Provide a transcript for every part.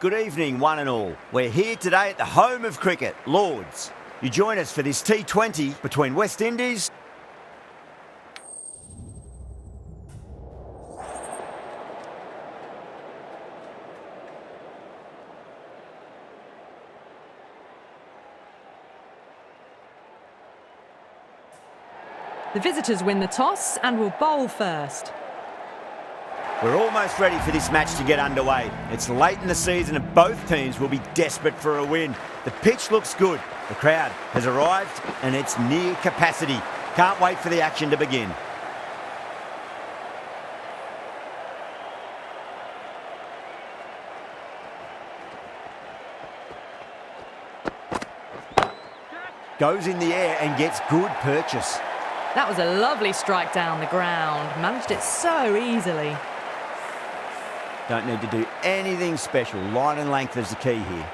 good evening one and all. We're here today at the home of cricket, Lords. You join us for this T20 between West Indies The visitors win the toss and will bowl first. We're almost ready for this match to get underway. It's late in the season and both teams will be desperate for a win. The pitch looks good. The crowd has arrived and it's near capacity. Can't wait for the action to begin. Goes in the air and gets good purchase. That was a lovely strike down the ground. Managed it so easily. Don't need to do anything special. Line and length is the key here.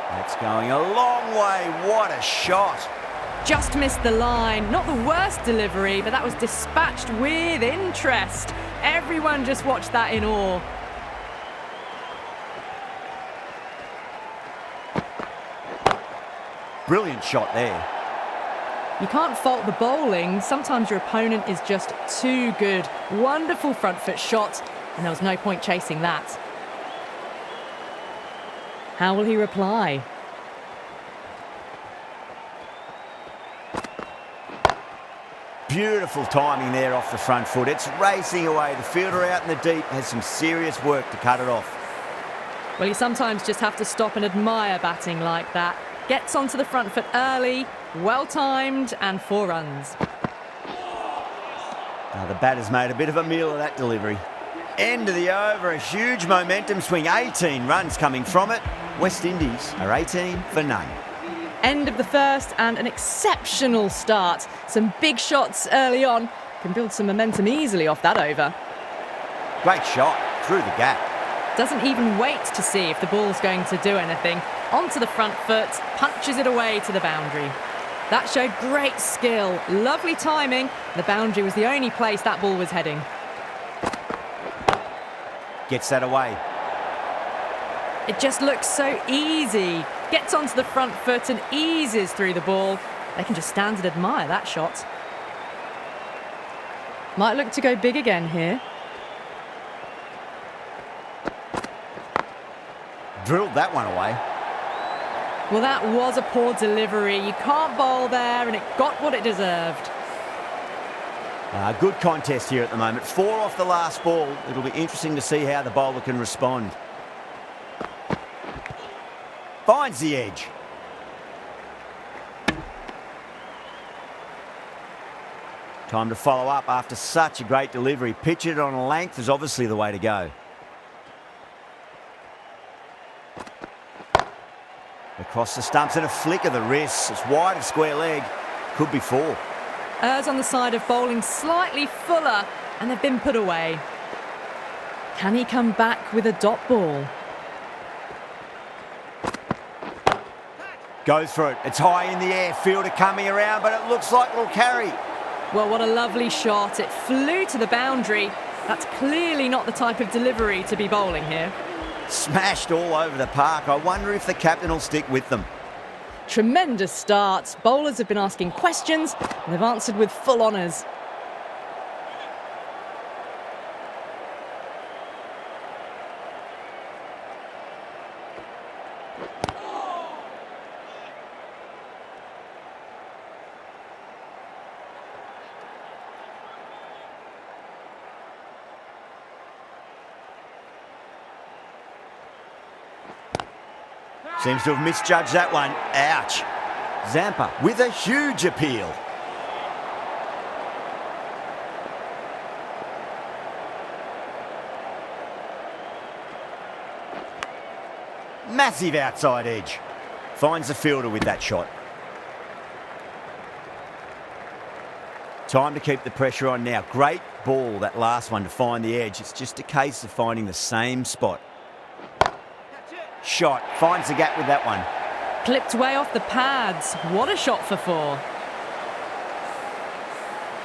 That's going a long way. What a shot. Just missed the line. Not the worst delivery, but that was dispatched with interest. Everyone just watched that in awe. Brilliant shot there. You can't fault the bowling. Sometimes your opponent is just too good. Wonderful front foot shot, and there was no point chasing that. How will he reply? Beautiful timing there off the front foot. It's racing away. The fielder out in the deep has some serious work to cut it off. Well, you sometimes just have to stop and admire batting like that. Gets onto the front foot early, well-timed, and 4 runs. Now the batter's made a bit of a meal of that delivery. End of the over, a huge momentum swing, 18 runs coming from it. West Indies are 18 for none. End of the first and an exceptional start. Some big shots early on. Can build some momentum easily off that over. Great shot, through the gap. Doesn't even wait to see if the ball's going to do anything. Onto the front foot, punches it away to the boundary. That showed great skill, lovely timing. The boundary was the only place that ball was heading. Gets that away. It just looks so easy. Gets onto the front foot and eases through the ball. They can just stand and admire that shot. Might look to go big again here. Drilled that one away. Well, that was a poor delivery. You can't bowl there, and it got what it deserved. Good contest here at the moment. 4 off the last ball. It'll be interesting to see how the bowler can respond. Finds the edge. Time to follow up after such a great delivery. Pitch it on a length is obviously the way to go. Across the stumps and a flick of the wrist. It's wide of square leg. Could be 4. Errs on the side of bowling slightly fuller, and they've been put away. Can he come back with a dot ball? Goes for it. It's high in the air. Fielder coming around, but it looks like it'll carry. Well, what a lovely shot. It flew to the boundary. That's clearly not the type of delivery to be bowling here. Smashed all over the park. I wonder if the captain will stick with them. Tremendous start. Bowlers have been asking questions, and they've answered with full honours. Seems to have misjudged that one. Ouch. Zampa with a huge appeal. Massive outside edge. Finds the fielder with that shot. Time to keep the pressure on now. Great ball, that last one, to find the edge. It's just a case of finding the same spot. Shot. Finds the gap with that one. Clipped way off the pads. What a shot for 4.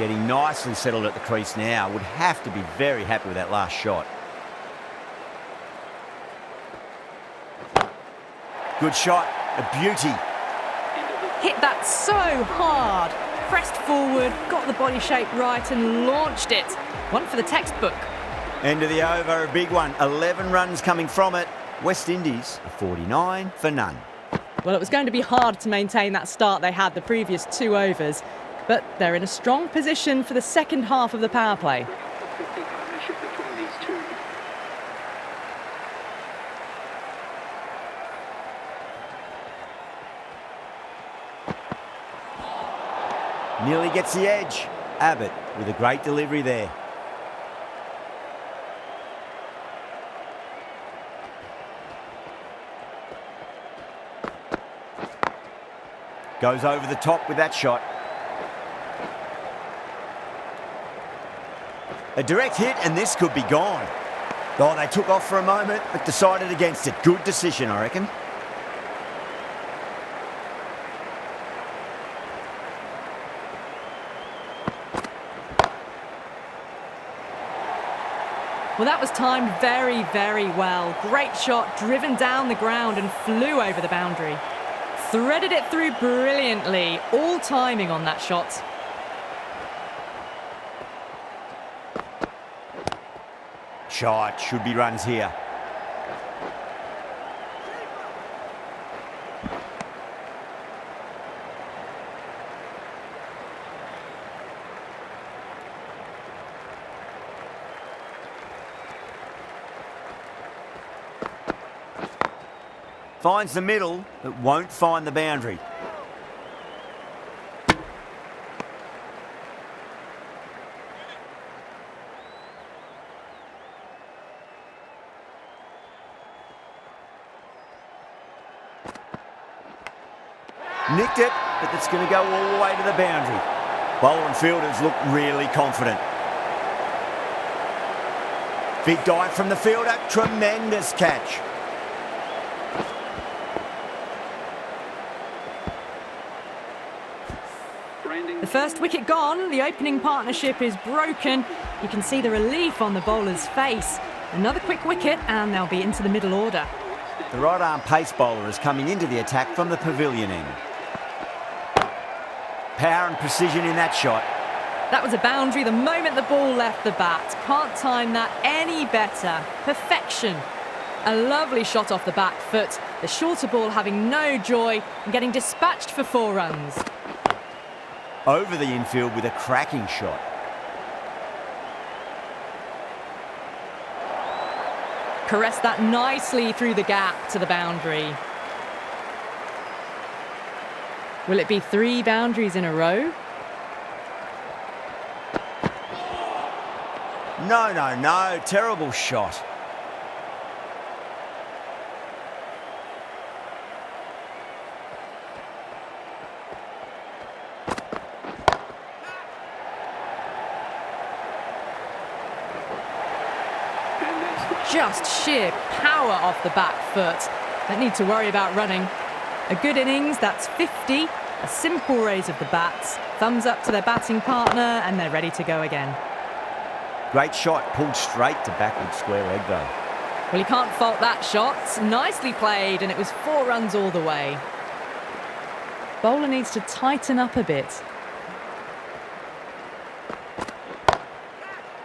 Getting nicely settled at the crease now. Would have to be very happy with that last shot. Good shot. A beauty. Hit that so hard. Pressed forward, got the body shape right and launched it. One for the textbook. End of the over, a big one. 11 runs coming from it. West Indies are 49 for none. Well, it was going to be hard to maintain that start they had the previous 2 overs, but they're in a strong position for the second half of the power play. Nearly gets the edge. Abbott with a great delivery there. Goes over the top with that shot. A direct hit and this could be gone. Oh, they took off for a moment but decided against it. Good decision, I reckon. Well, that was timed very, very well. Great shot, driven down the ground and flew over the boundary. Threaded it through brilliantly, all timing on that shot. Shot, should be runs here. Finds the middle, but won't find the boundary. Nicked it, but it's going to go all the way to the boundary. Bowler and fielders look really confident. Big dive from the fielder, tremendous catch. The first wicket gone, the opening partnership is broken. You can see the relief on the bowler's face. Another quick wicket and they'll be into the middle order. The right arm pace bowler is coming into the attack from the pavilion end. Power and precision in that shot. That was a boundary the moment the ball left the bat. Can't time that any better. Perfection. A lovely shot off the back foot. The shorter ball having no joy and getting dispatched for 4 runs. Over the infield with a cracking shot. Caressed that nicely through the gap to the boundary. Will it be 3 boundaries in a row? No. Terrible shot. Just sheer power off the back foot. Don't need to worry about running. A good innings, that's 50. A simple raise of the bats. Thumbs up to their batting partner and they're ready to go again. Great shot, pulled straight to backward square leg though. Well, you can't fault that shot. Nicely played and it was 4 runs all the way. Bowler needs to tighten up a bit.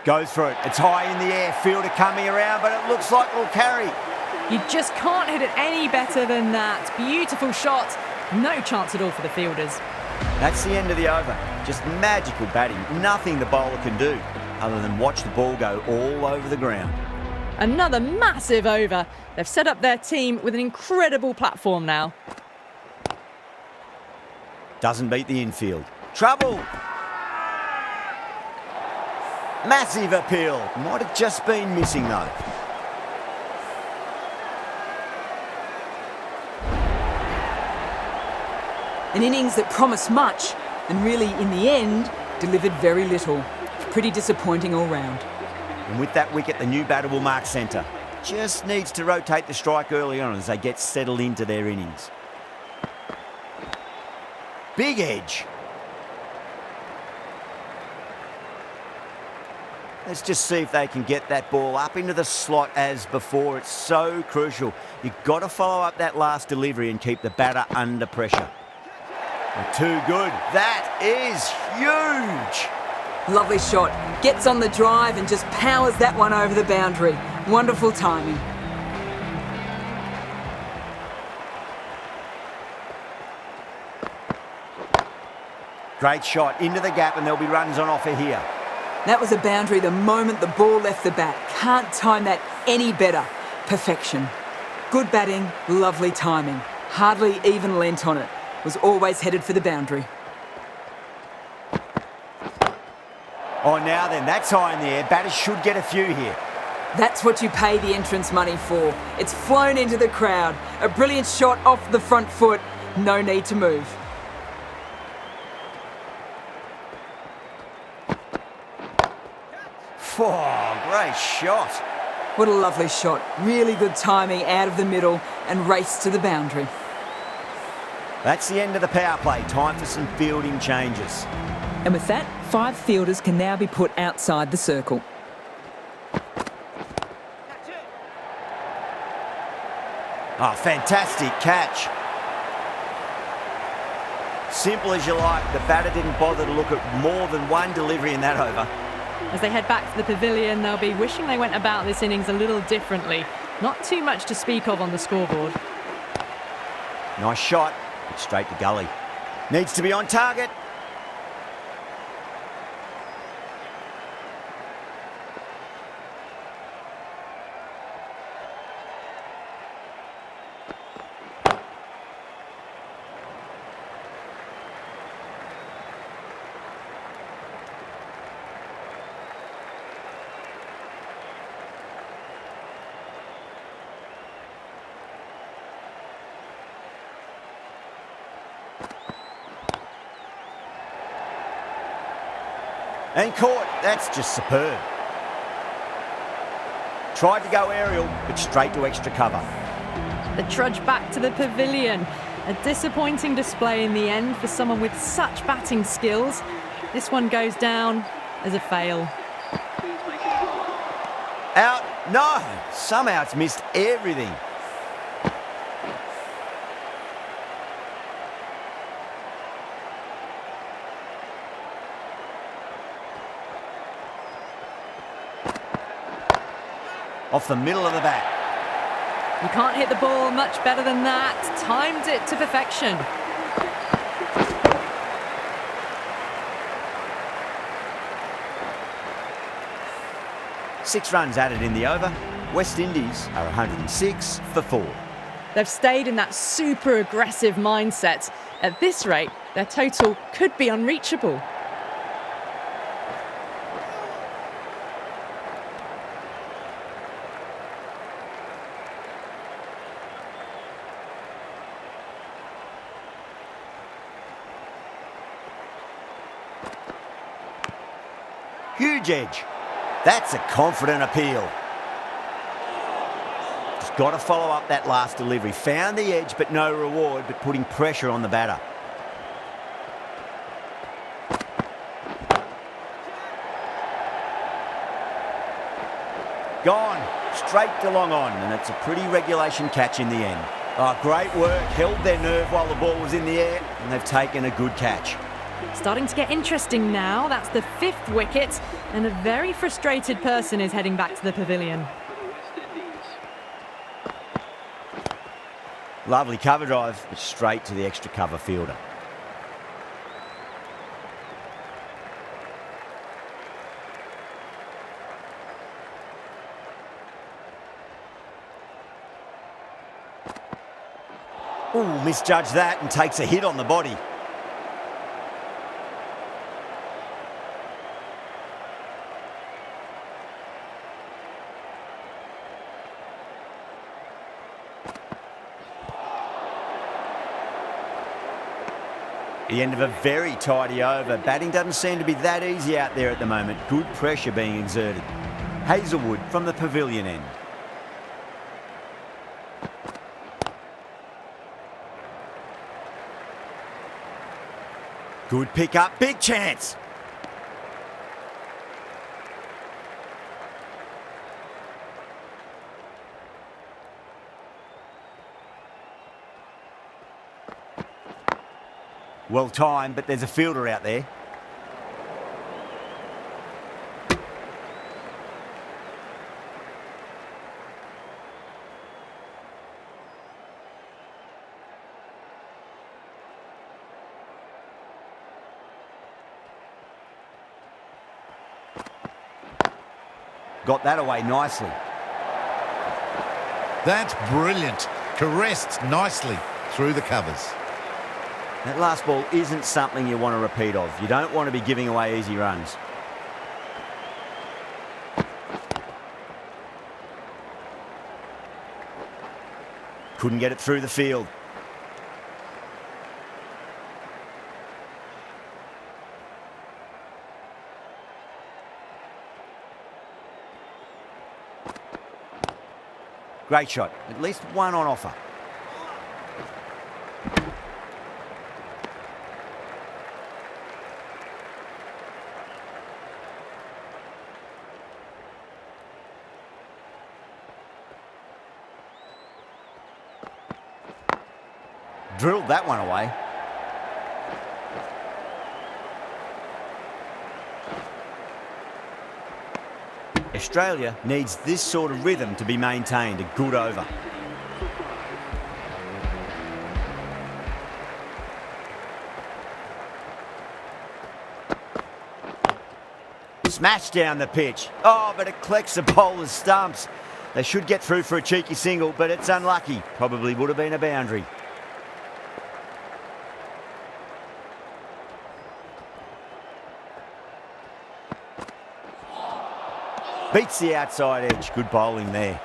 Goes for it. It's high in the air. Fielder coming around, but it looks like it'll carry. You just can't hit it any better than that. Beautiful shot. No chance at all for the fielders. That's the end of the over. Just magical batting. Nothing the bowler can do other than watch the ball go all over the ground. Another massive over. They've set up their team with an incredible platform now. Doesn't beat the infield. Trouble. Massive appeal. Might have just been missing though. An innings that promised much and really, in the end, delivered very little. Pretty disappointing all round. And with that wicket, the new batter will mark centre. Just needs to rotate the strike early on as they get settled into their innings. Big edge. Let's just see if they can get that ball up into the slot as before. It's so crucial. You've got to follow up that last delivery and keep the batter under pressure. They're too good. That is huge. Lovely shot. Gets on the drive and just powers that one over the boundary. Wonderful timing. Great shot into the gap, and there'll be runs on offer here. That was a boundary the moment the ball left the bat. Can't time that any better. Perfection. Good batting, lovely timing. Hardly even lent on it. Was always headed for the boundary. Oh, now then, that's high in the air. Batters should get a few here. That's what you pay the entrance money for. It's flown into the crowd. A brilliant shot off the front foot. No need to move. Oh, great shot. What a lovely shot. Really good timing out of the middle and race to the boundary. That's the end of the power play. Time for some fielding changes. And with that, 5 fielders can now be put outside the circle. Oh, fantastic catch. Simple as you like. The batter didn't bother to look at more than one delivery in that over. As they head back to the pavilion, they'll be wishing they went about this innings a little differently. Not too much to speak of on the scoreboard. Nice shot, but straight to gully. Needs to be on target. And caught. That's just superb. Tried to go aerial, but straight to extra cover. The trudge back to the pavilion. A disappointing display in the end for someone with such batting skills. This one goes down as a fail. Out. No. Somehow it's missed everything. Off the middle of the bat. You can't hit the ball much better than that. Timed it to perfection. Six runs added in the over. West Indies are 106 for 4. They've stayed in that super aggressive mindset. At this rate, their total could be unreachable. Huge edge. That's a confident appeal. Just got to follow up that last delivery. Found the edge, but no reward, but putting pressure on the batter. Gone. Straight to long on, and it's a pretty regulation catch in the end. Oh, great work. Held their nerve while the ball was in the air, and they've taken a good catch. Starting to get interesting now. That's the 5th wicket, and a very frustrated person is heading back to the pavilion. Lovely cover drive, but straight to the extra cover fielder. Ooh, misjudged that and takes a hit on the body. The end of a very tidy over. Batting doesn't seem to be that easy out there at the moment. Good pressure being exerted. Hazelwood from the pavilion end. Good pick up, big chance. Well timed, but there's a fielder out there. Got that away nicely. That's brilliant. Caressed nicely through the covers. That last ball isn't something you want to repeat of. You don't want to be giving away easy runs. Couldn't get it through the field. Great shot. At least one on offer. Drilled that one away. Australia needs this sort of rhythm to be maintained. A good over. Smash down the pitch. Oh, but it collects the bowler's stumps. They should get through for a cheeky single, but it's unlucky. Probably would have been a boundary. Beats the outside edge. Good bowling there.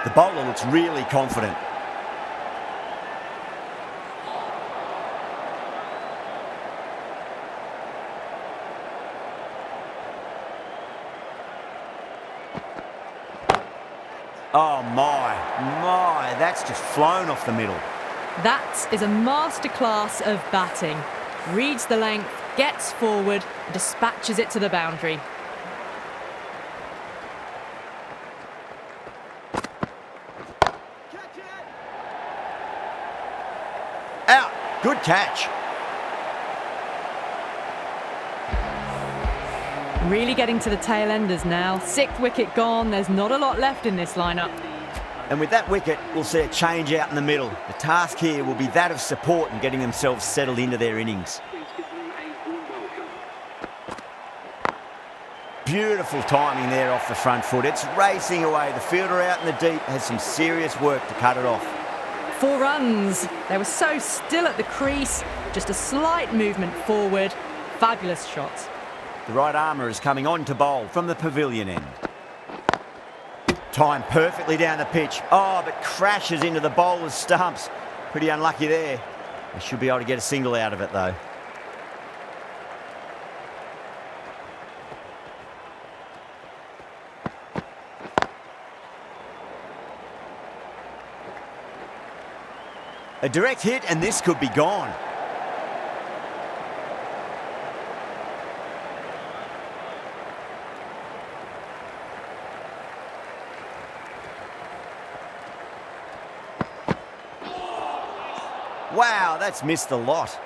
The bowler looks really confident. Oh my, that's just flown off the middle. That is a masterclass of batting. Reads the length, gets forward, and dispatches it to the boundary. Out. Good catch. Really getting to the tail enders now. 6th wicket gone. There's not a lot left in this lineup. And with that wicket, we'll see a change out in the middle. The task here will be that of support and getting themselves settled into their innings. Beautiful timing there off the front foot. It's racing away. The fielder out in the deep has some serious work to cut it off. 4 runs. They were so still at the crease. Just a slight movement forward. Fabulous shots. The right armour is coming on to bowl from the pavilion end. Timed perfectly down the pitch. Oh, but crashes into the bowler's stumps. Pretty unlucky there. They should be able to get a single out of it, though. A direct hit, and this could be gone. Wow, that's missed a lot.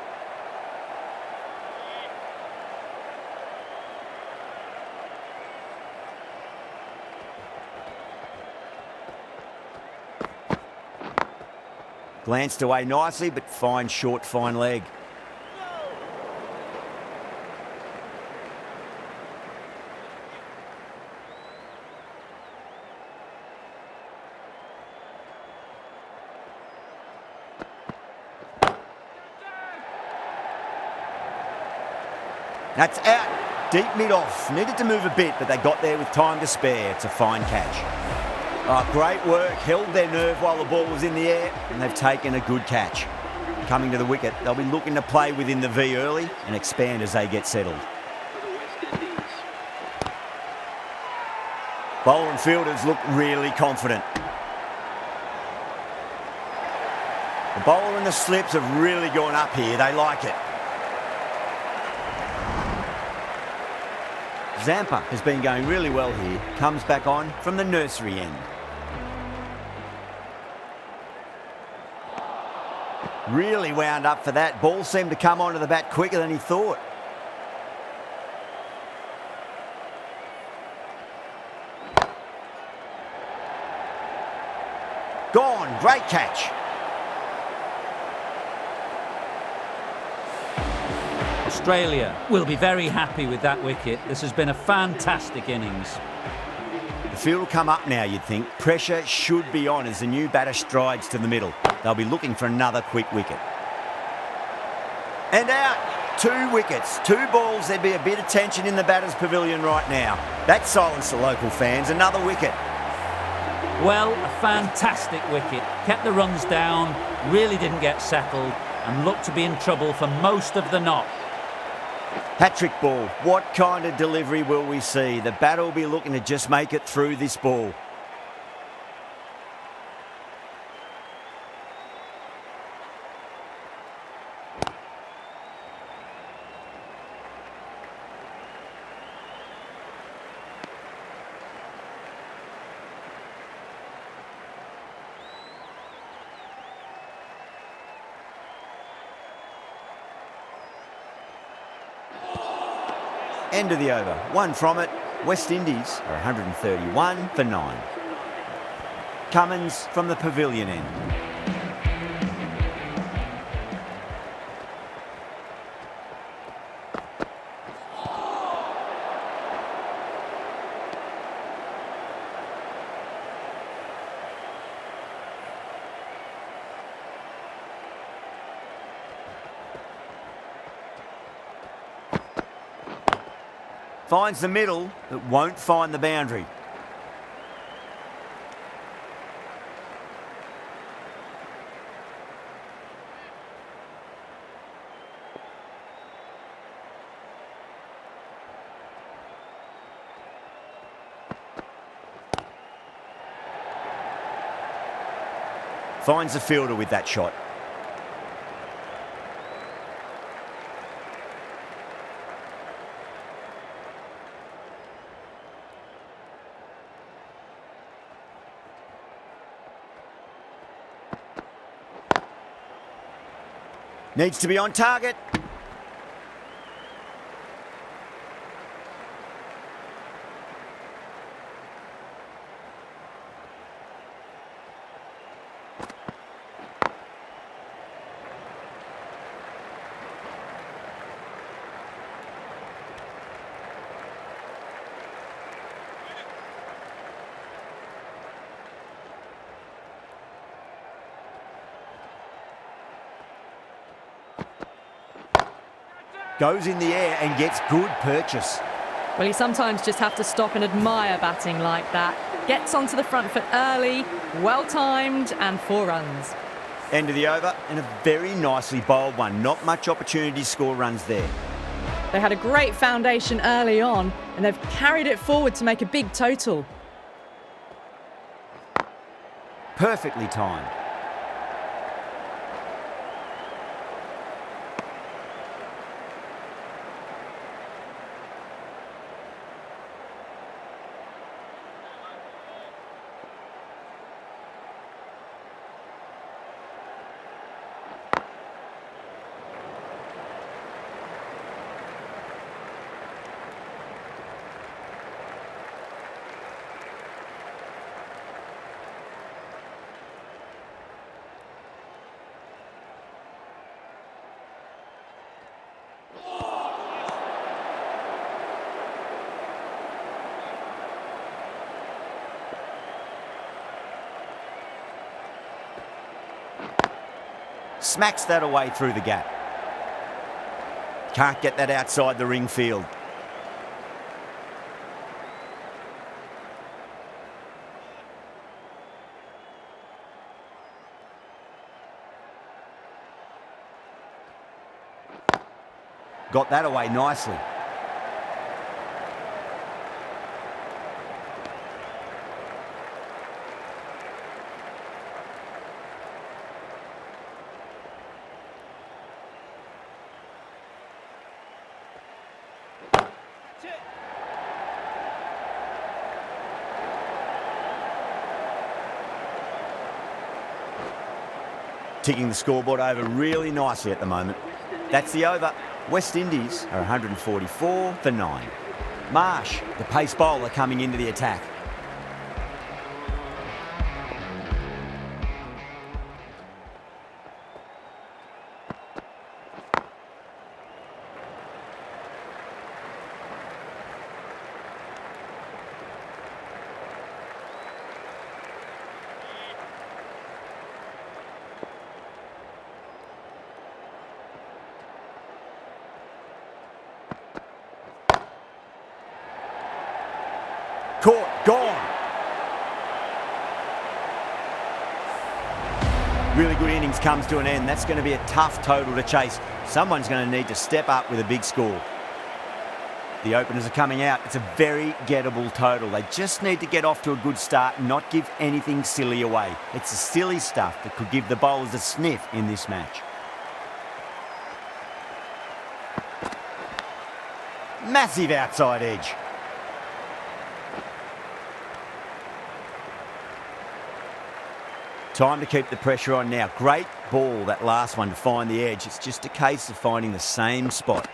Glanced away nicely, but fine short, fine leg. That's out. Deep mid-off. Needed to move a bit, but they got there with time to spare. It's a fine catch. Oh, great work. Held their nerve while the ball was in the air, and they've taken a good catch. Coming to the wicket, they'll be looking to play within the V early and expand as they get settled. Bowler and fielders look really confident. The bowler and the slips have really gone up here. They like it. Zampa has been going really well here. Comes back on from the nursery end. Really wound up for that. Ball seemed to come onto the bat quicker than he thought. Gone. Great catch. Australia will be very happy with that wicket. This has been a fantastic innings. The field will come up now, you'd think. Pressure should be on as the new batter strides to the middle. They'll be looking for another quick wicket. And out. 2 wickets. 2 balls. There'd be a bit of tension in the batter's pavilion right now. That silenced the local fans. Another wicket. Well, a fantastic wicket. Kept the runs down, really didn't get settled, and looked to be in trouble for most of the knock. Hat-trick ball. What kind of delivery will we see? The batter will be looking to just make it through this ball. End of the over. 1 from it. West Indies are 131 for 9. Cummins from the pavilion end. Finds the middle, but won't find the boundary. Finds the fielder with that shot. Needs to be on target. Goes in the air and gets good purchase. Well, you sometimes just have to stop and admire batting like that. Gets onto the front foot early, well-timed, and 4 runs. End of the over, and a very nicely bowled one. Not much opportunity to score runs there. They had a great foundation early on, and they've carried it forward to make a big total. Perfectly timed. Smacks that away through the gap. Can't get that outside the ring field. Got that away nicely. ticking the scoreboard over really nicely at the moment. That's the over. West Indies are 144 for 9. Marsh, the pace bowler, coming into the attack. Caught, gone. Really good innings comes to an end. That's going to be a tough total to chase. Someone's going to need to step up with a big score. The openers are coming out. It's a very gettable total. They just need to get off to a good start and not give anything silly away. It's the silly stuff that could give the bowlers a sniff in this match. Massive outside edge. Time to keep the pressure on now. Great ball, that last one, to find the edge. It's just a case of finding the same spot.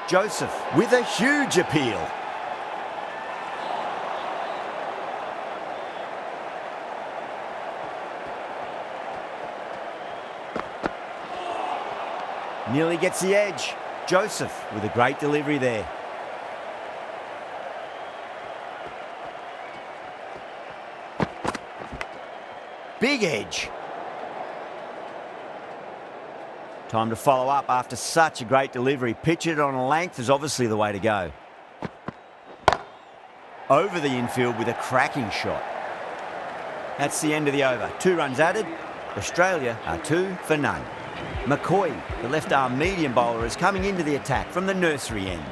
Joseph with a huge appeal. Nearly gets the edge. Joseph with a great delivery there. Big edge. Time to follow up after such a great delivery. Pitch it on a length is obviously the way to go. Over the infield with a cracking shot. That's the end of the over. 2 runs added. Australia are 2 for none. McCoy, the left-arm medium bowler, is coming into the attack from the nursery end.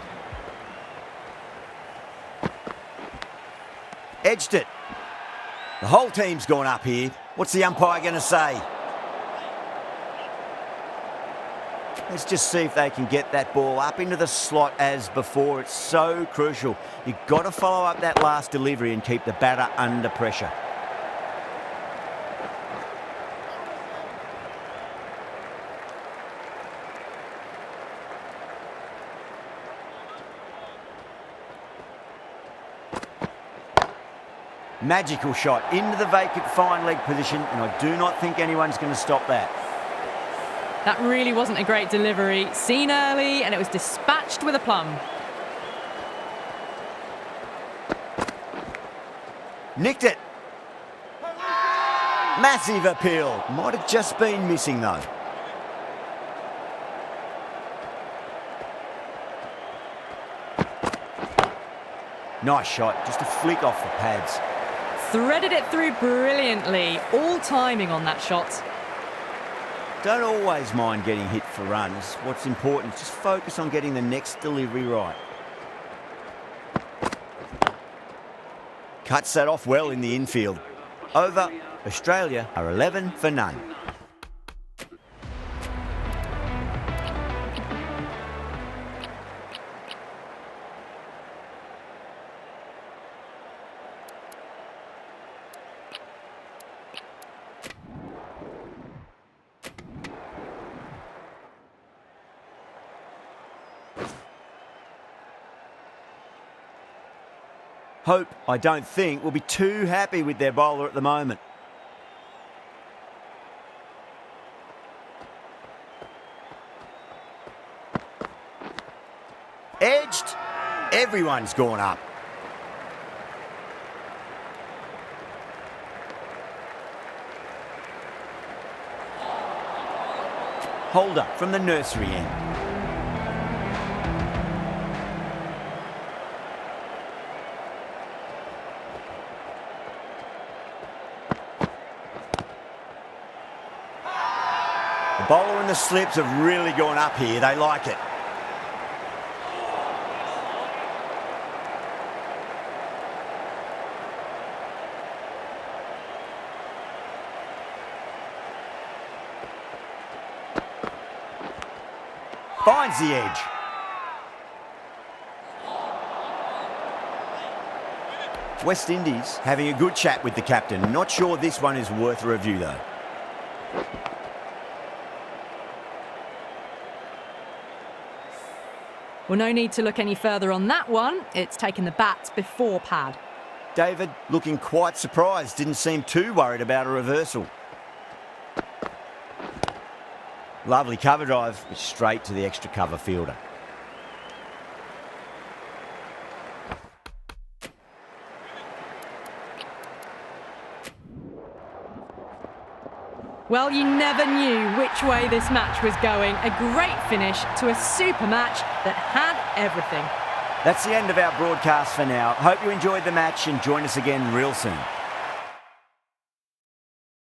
Edged it. The whole team's gone up here. What's the umpire going to say? Let's just see if they can get that ball up into the slot as before. It's so crucial. You've got to follow up that last delivery and keep the batter under pressure. Magical shot into the vacant fine leg position, and I do not think anyone's going to stop that. That really wasn't a great delivery. Seen early, and it was dispatched with a plum. Nicked it. Massive appeal. Might have just been missing though. Nice shot, just a flick off the pads. Threaded it through brilliantly. All timing on that shot. Don't always mind getting hit for runs. What's important is just focus on getting the next delivery right. Cuts that off well in the infield. Over. Australia are 11 for none. Hope, I don't think, will be too happy with their bowler at the moment. Edged. Everyone's gone up. Holder from the nursery end. The bowler and the slips have really gone up here. They like it. finds the edge. West Indies having a good chat with the captain. Not sure this one is worth a review though. Well, no need to look any further on that one. It's taken the bat before pad. David looking quite surprised, didn't seem too worried about a reversal. Lovely cover drive, straight to the extra cover fielder. Well, you never knew which way this match was going. A great finish to a super match that had everything. That's the end of our broadcast for now. Hope you enjoyed the match and join us again real soon.